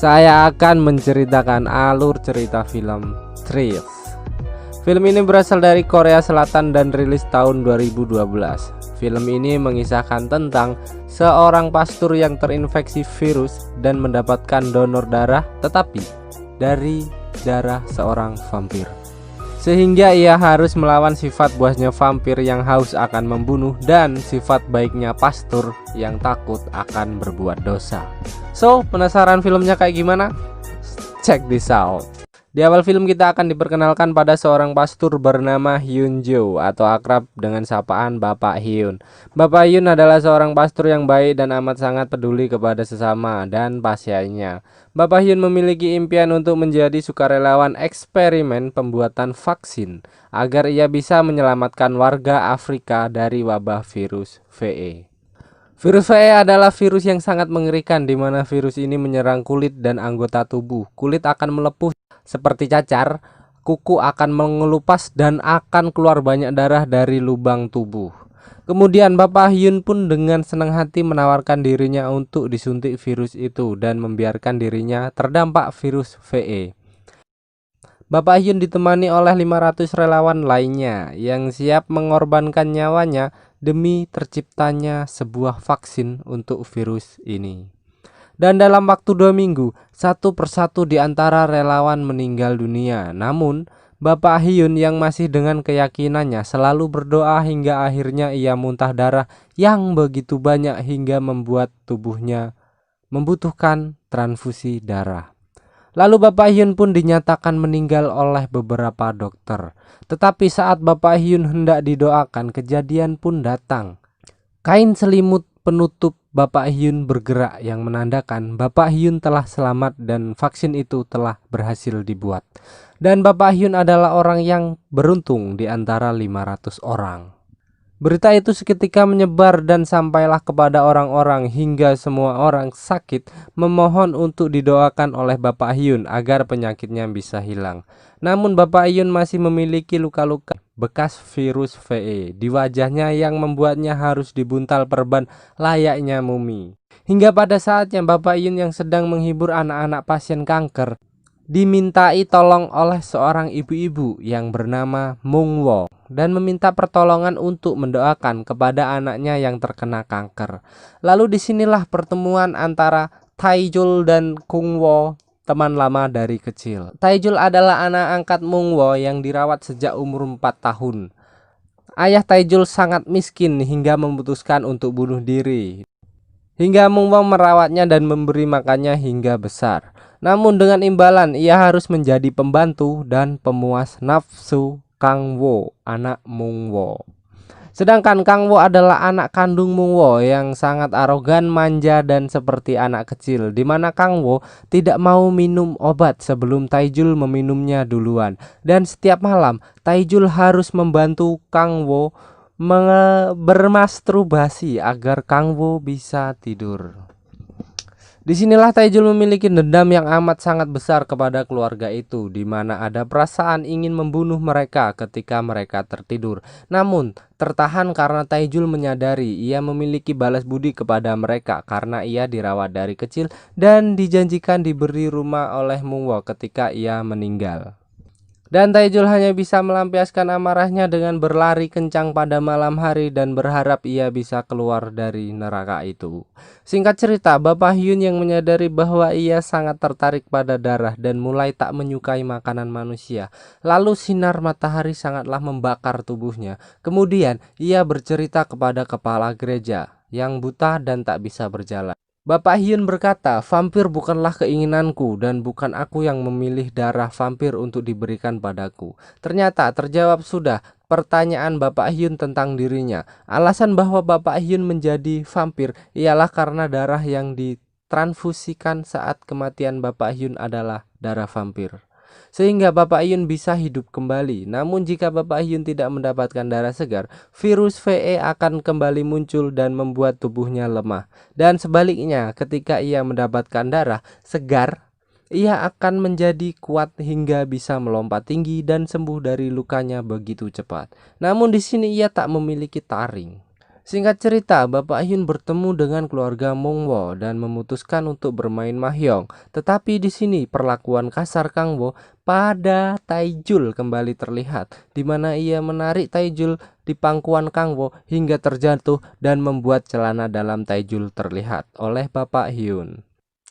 saya akan menceritakan alur cerita film Thrill. Film ini berasal dari Korea Selatan dan rilis tahun 2012. Film ini mengisahkan tentang seorang pastor yang terinfeksi virus dan mendapatkan donor darah, tetapi dari darah seorang vampir. Sehingga ia harus melawan sifat buasnya vampir yang haus akan membunuh dan sifat baiknya pastor yang takut akan berbuat dosa. So, penasaran filmnya kayak gimana? Check this out. Di awal film kita akan diperkenalkan pada seorang pastor bernama Hyun Jo atau akrab dengan sapaan Bapak Hyun. Bapak Hyun adalah seorang pastor yang baik dan amat sangat peduli kepada sesama dan pasiennya. Bapak Hyun memiliki impian untuk menjadi sukarelawan eksperimen pembuatan vaksin agar ia bisa menyelamatkan warga Afrika dari wabah virus VE. Virus VE adalah virus yang sangat mengerikan di mana virus ini menyerang kulit dan anggota tubuh. Kulit akan melepuh seperti cacar, kuku akan mengelupas dan akan keluar banyak darah dari lubang tubuh. Kemudian Bapak Hyun pun dengan senang hati menawarkan dirinya untuk disuntik virus itu dan membiarkan dirinya terdampak virus VE. Bapak Hyun ditemani oleh 500 relawan lainnya yang siap mengorbankan nyawanya demi terciptanya sebuah vaksin untuk virus ini. Dan dalam waktu 2 minggu, satu persatu di antara relawan meninggal dunia. Namun, Bapak Hyun yang masih dengan keyakinannya selalu berdoa hingga akhirnya ia muntah darah yang begitu banyak hingga membuat tubuhnya membutuhkan transfusi darah. Lalu Bapak Hyun pun dinyatakan meninggal oleh beberapa dokter. Tetapi saat Bapak Hyun hendak didoakan, kejadian pun datang. Kain selimut penutup Bapak Hyun bergerak yang menandakan Bapak Hyun telah selamat dan vaksin itu telah berhasil dibuat. Dan Bapak Hyun adalah orang yang beruntung di antara 500 orang. Berita itu seketika menyebar dan sampailah kepada orang-orang hingga semua orang sakit memohon untuk didoakan oleh Bapak Hyun agar penyakitnya bisa hilang. Namun Bapak Hyun masih memiliki luka-luka bekas virus VE di wajahnya yang membuatnya harus dibuntal perban layaknya mumi. Hingga pada saatnya Bapak Hyun yang sedang menghibur anak-anak pasien kanker dimintai tolong oleh seorang ibu-ibu yang bernama Mung Wo dan meminta pertolongan untuk mendoakan kepada anaknya yang terkena kanker. Lalu disinilah pertemuan antara Taejul dan Kung Wo, teman lama dari kecil. Taejul adalah anak angkat Mung Wo yang dirawat sejak umur 4 tahun. Ayah Taejul sangat miskin hingga memutuskan untuk bunuh diri. Hingga Mung Wo merawatnya dan memberi makannya hingga besar. Namun dengan imbalan ia harus menjadi pembantu dan pemuas nafsu Kang Wo, anak Mung Wo. Sedangkan Kang Wo adalah anak kandung Mung Wo yang sangat arogan, manja dan seperti anak kecil, di mana Kang Wo tidak mau minum obat sebelum Taejul meminumnya duluan. Dan setiap malam Taejul harus membantu Kang Wo bermasturbasi agar Kang Wo bisa tidur. Disinilah Taejul memiliki dendam yang amat sangat besar kepada keluarga itu, di mana ada perasaan ingin membunuh mereka ketika mereka tertidur. Namun tertahan karena Taejul menyadari ia memiliki balas budi kepada mereka karena ia dirawat dari kecil dan dijanjikan diberi rumah oleh Mung Wo ketika ia meninggal. Dan Taejul hanya bisa melampiaskan amarahnya dengan berlari kencang pada malam hari dan berharap ia bisa keluar dari neraka itu. Singkat cerita, Bapak Hyun yang menyadari bahwa ia sangat tertarik pada darah dan mulai tak menyukai makanan manusia. Lalu sinar matahari sangatlah membakar tubuhnya. Kemudian ia bercerita kepada kepala gereja yang buta dan tak bisa berjalan. Bapak Hyun berkata, vampir bukanlah keinginanku dan bukan aku yang memilih darah vampir untuk diberikan padaku. Ternyata terjawab sudah pertanyaan Bapak Hyun tentang dirinya. Alasan bahwa Bapak Hyun menjadi vampir ialah karena darah yang ditransfusikan saat kematian Bapak Hyun adalah darah vampir. Sehingga Bapak Hyun bisa hidup kembali. Namun jika Bapak Hyun tidak mendapatkan darah segar, virus VE akan kembali muncul dan membuat tubuhnya lemah. Dan sebaliknya, ketika ia mendapatkan darah segar, ia akan menjadi kuat hingga bisa melompat tinggi dan sembuh dari lukanya begitu cepat. Namun di sini ia tak memiliki taring. Singkat cerita, Bapak Hyun bertemu dengan keluarga Mongwo dan memutuskan untuk bermain mahjong. Tetapi di sini perlakuan kasar Kang Wo pada Taijul kembali terlihat, di mana ia menarik Taijul di pangkuan Kang Wo hingga terjatuh dan membuat celana dalam Taijul terlihat oleh Bapak Hyun,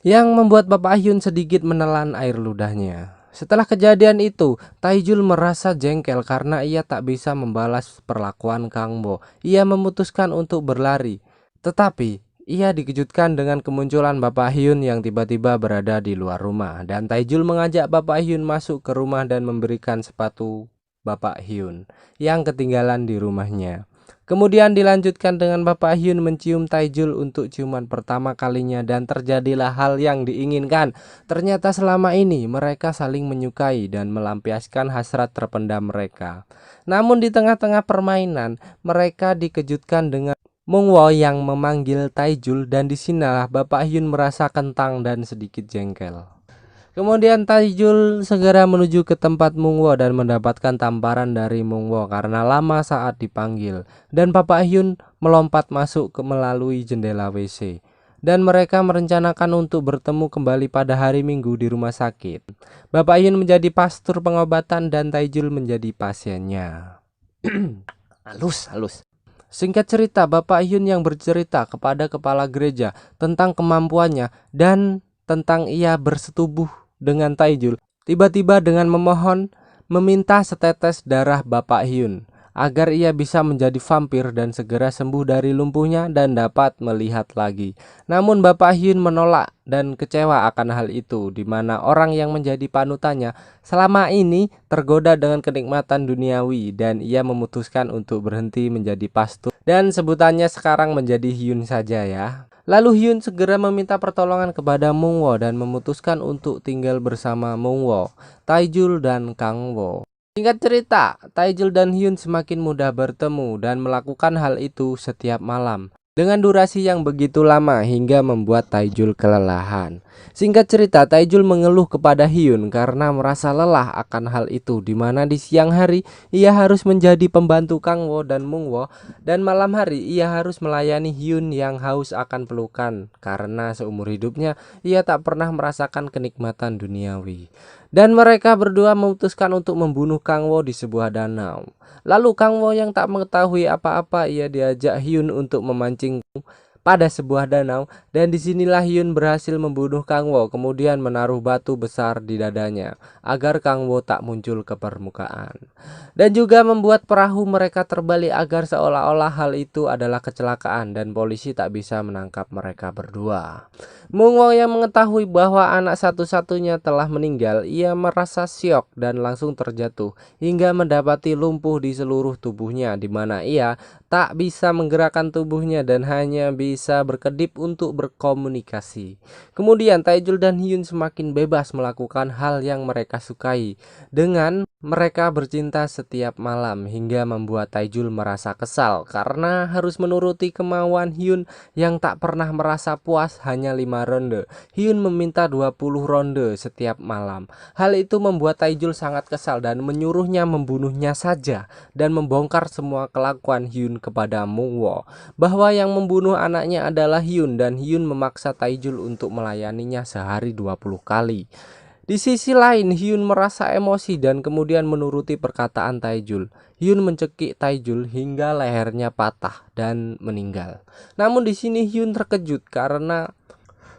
yang membuat Bapak Hyun sedikit menelan air ludahnya. Setelah kejadian itu, Taijul merasa jengkel karena ia tak bisa membalas perlakuan Kang Bo. Ia memutuskan untuk berlari. Tetapi, ia dikejutkan dengan kemunculan Bapak Hyun yang tiba-tiba berada di luar rumah. Dan Taijul mengajak Bapak Hyun masuk ke rumah dan memberikan sepatu Bapak Hyun yang ketinggalan di rumahnya. Kemudian dilanjutkan dengan Bapak Hyun mencium Taijul untuk ciuman pertama kalinya dan terjadilah hal yang diinginkan. Ternyata selama ini mereka saling menyukai dan melampiaskan hasrat terpendam mereka. Namun di tengah-tengah permainan mereka dikejutkan dengan Mungwo yang memanggil Taijul dan disinilah Bapak Hyun merasa kentang dan sedikit jengkel. Kemudian Taijul segera menuju ke tempat Mungwo dan mendapatkan tamparan dari Mungwo karena lama saat dipanggil. Dan Bapak Hyun melompat masuk melalui jendela WC. Dan mereka merencanakan untuk bertemu kembali pada hari Minggu di rumah sakit. Bapak Hyun menjadi pastur pengobatan dan Taijul menjadi pasiennya. Halus. Singkat cerita, Bapak Hyun yang bercerita kepada kepala gereja tentang kemampuannya dan tentang ia bersetubuh dengan Taijul, tiba-tiba dengan memohon meminta setetes darah Bapak Hyun agar ia bisa menjadi vampir dan segera sembuh dari lumpuhnya dan dapat melihat lagi. Namun Bapak Hyun menolak dan kecewa akan hal itu, di mana orang yang menjadi panutannya selama ini tergoda dengan kenikmatan duniawi dan ia memutuskan untuk berhenti menjadi pastor dan sebutannya sekarang menjadi Hyun saja ya. Lalu Hyun segera meminta pertolongan kepada Mungwo dan memutuskan untuk tinggal bersama Mungwo, Taijul dan Kang Wo. Singkat cerita, Taijul dan Hyun semakin mudah bertemu dan melakukan hal itu setiap malam dengan durasi yang begitu lama hingga membuat Taijul kelelahan. Singkat cerita, Taijul mengeluh kepada Hyun karena merasa lelah akan hal itu, di mana di siang hari ia harus menjadi pembantu Kang Wo dan Mungwo dan malam hari ia harus melayani Hyun yang haus akan pelukan karena seumur hidupnya ia tak pernah merasakan kenikmatan duniawi. Dan mereka berdua memutuskan untuk membunuh Kang Wo di sebuah danau. Lalu Kang Wo yang tak mengetahui apa-apa, ia diajak Hyun untuk memancing pada sebuah danau dan disinilah Hyun berhasil membunuh Kang Wo, kemudian menaruh batu besar di dadanya agar Kang Wo tak muncul ke permukaan dan juga membuat perahu mereka terbalik agar seolah-olah hal itu adalah kecelakaan dan polisi tak bisa menangkap mereka berdua. Mungwo yang mengetahui bahwa anak satu-satunya telah meninggal, ia merasa syok dan langsung terjatuh hingga mendapati lumpuh di seluruh tubuhnya, di mana ia tak bisa menggerakkan tubuhnya dan hanya bisa berkedip untuk berkomunikasi. Kemudian Taijul dan Hyun semakin bebas melakukan hal yang mereka sukai dengan mereka bercinta setiap malam hingga membuat Taijul merasa kesal karena harus menuruti kemauan Hyun yang tak pernah merasa puas hanya 5 ronde. Hyun meminta 20 ronde setiap malam. Hal itu membuat Taijul sangat kesal dan menyuruhnya membunuhnya saja dan membongkar semua kelakuan Hyun kepada Mungwo bahwa yang membunuh anaknya adalah Hyun dan Hyun memaksa Taijul untuk melayaninya sehari 20 kali. Di sisi lain, Hyun merasa emosi dan kemudian menuruti perkataan Taijul. Hyun mencekik Taijul hingga lehernya patah dan meninggal. Namun di sini Hyun terkejut karena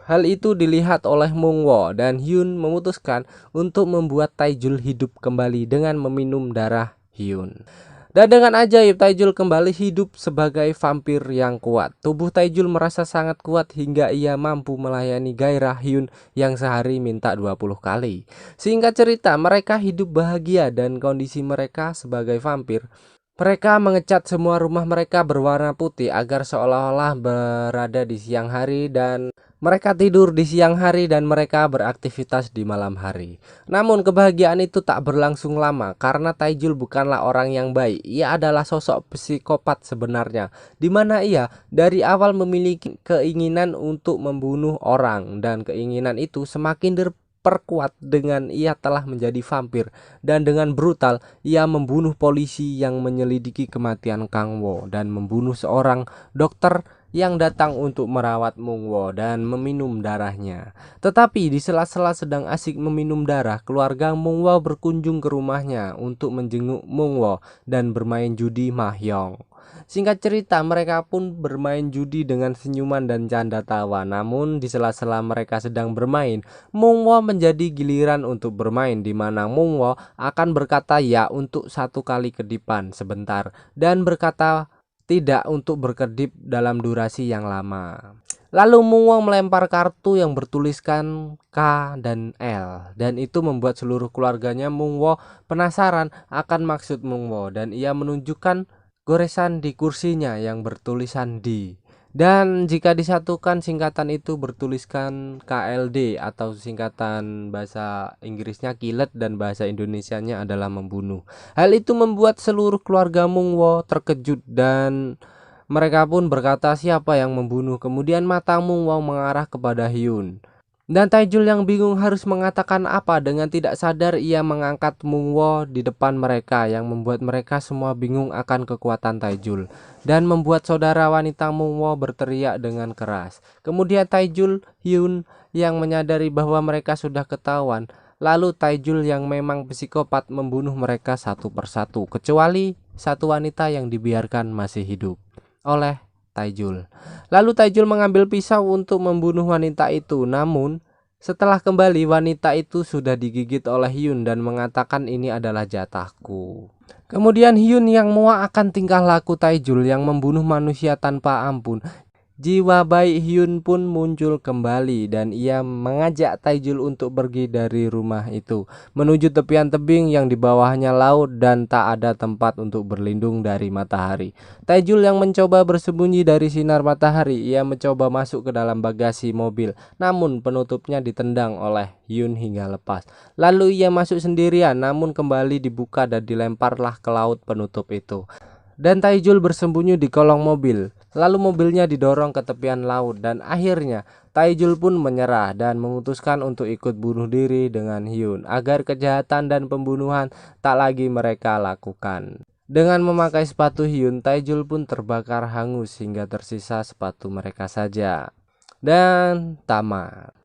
hal itu dilihat oleh Mungwo dan Hyun memutuskan untuk membuat Taijul hidup kembali dengan meminum darah Hyun. Dan dengan ajaib Taijul kembali hidup sebagai vampir yang kuat. Tubuh Taijul merasa sangat kuat hingga ia mampu melayani gairah Hyun yang sehari minta 20 kali. Singkat cerita, mereka hidup bahagia dan kondisi mereka sebagai vampir. Mereka mengecat semua rumah mereka berwarna putih agar seolah-olah berada di siang hari dan mereka tidur di siang hari dan mereka beraktivitas di malam hari. Namun kebahagiaan itu tak berlangsung lama karena Taijul bukanlah orang yang baik. Ia adalah sosok psikopat sebenarnya, di mana ia dari awal memiliki keinginan untuk membunuh orang dan keinginan itu semakin diperkuat dengan ia telah menjadi vampir, dan dengan brutal ia membunuh polisi yang menyelidiki kematian Kang Wo dan membunuh seorang dokter yang datang untuk merawat Mung Wo dan meminum darahnya. Tetapi di sela-sela sedang asik meminum darah, keluarga Mung Wo berkunjung ke rumahnya untuk menjenguk Mung Wo dan bermain judi mahjong. Singkat cerita, mereka pun bermain judi dengan senyuman dan canda tawa. Namun di sela-sela mereka sedang bermain, Mung Wo menjadi giliran untuk bermain, di mana Mung Wo akan berkata ya untuk satu kali kedipan sebentar dan berkata tidak untuk berkedip dalam durasi yang lama. Lalu Mung Wo melempar kartu yang bertuliskan K dan L, dan itu membuat seluruh keluarganya Mung Wo penasaran akan maksud Mung Wo, dan ia menunjukkan goresan di kursinya yang bertulisan D. Dan jika disatukan singkatan itu bertuliskan KLD atau singkatan bahasa Inggrisnya kilet dan bahasa Indonesianya adalah membunuh. Hal itu membuat seluruh keluarga Mung Wo terkejut dan mereka pun berkata siapa yang membunuh. Kemudian mata Mung Wo mengarah kepada Hyun. Dan Taejul yang bingung harus mengatakan apa. Dengan tidak sadar ia mengangkat Mung Wo di depan mereka, yang membuat mereka semua bingung akan kekuatan Taejul dan membuat saudara wanita Mung Wo berteriak dengan keras. Kemudian Taejul, Hyun yang menyadari bahwa mereka sudah ketahuan. Lalu Taejul yang memang psikopat membunuh mereka satu persatu, kecuali satu wanita yang dibiarkan masih hidup oleh Taejul. Lalu Taejul mengambil pisau untuk membunuh wanita itu, namun setelah kembali wanita itu sudah digigit oleh Hyun dan mengatakan ini adalah jatahku. Kemudian Hyun yang muak akan tingkah laku Taejul yang membunuh manusia tanpa ampun. Jiwa baik Hyun pun muncul kembali dan ia mengajak Taejul untuk pergi dari rumah itu menuju tepian tebing yang di bawahnya laut dan tak ada tempat untuk berlindung dari matahari. Taejul yang mencoba bersembunyi dari sinar matahari, ia mencoba masuk ke dalam bagasi mobil, namun penutupnya ditendang oleh Hyun hingga lepas. Lalu ia masuk sendirian, namun kembali dibuka dan dilemparlah ke laut penutup itu. Dan Taejul bersembunyi di kolong mobil. Lalu mobilnya didorong ke tepian laut dan akhirnya Taejul pun menyerah dan memutuskan untuk ikut bunuh diri dengan Hyun agar kejahatan dan pembunuhan tak lagi mereka lakukan. Dengan memakai sepatu Hyun, Taejul pun terbakar hangus hingga tersisa sepatu mereka saja. Dan tamat.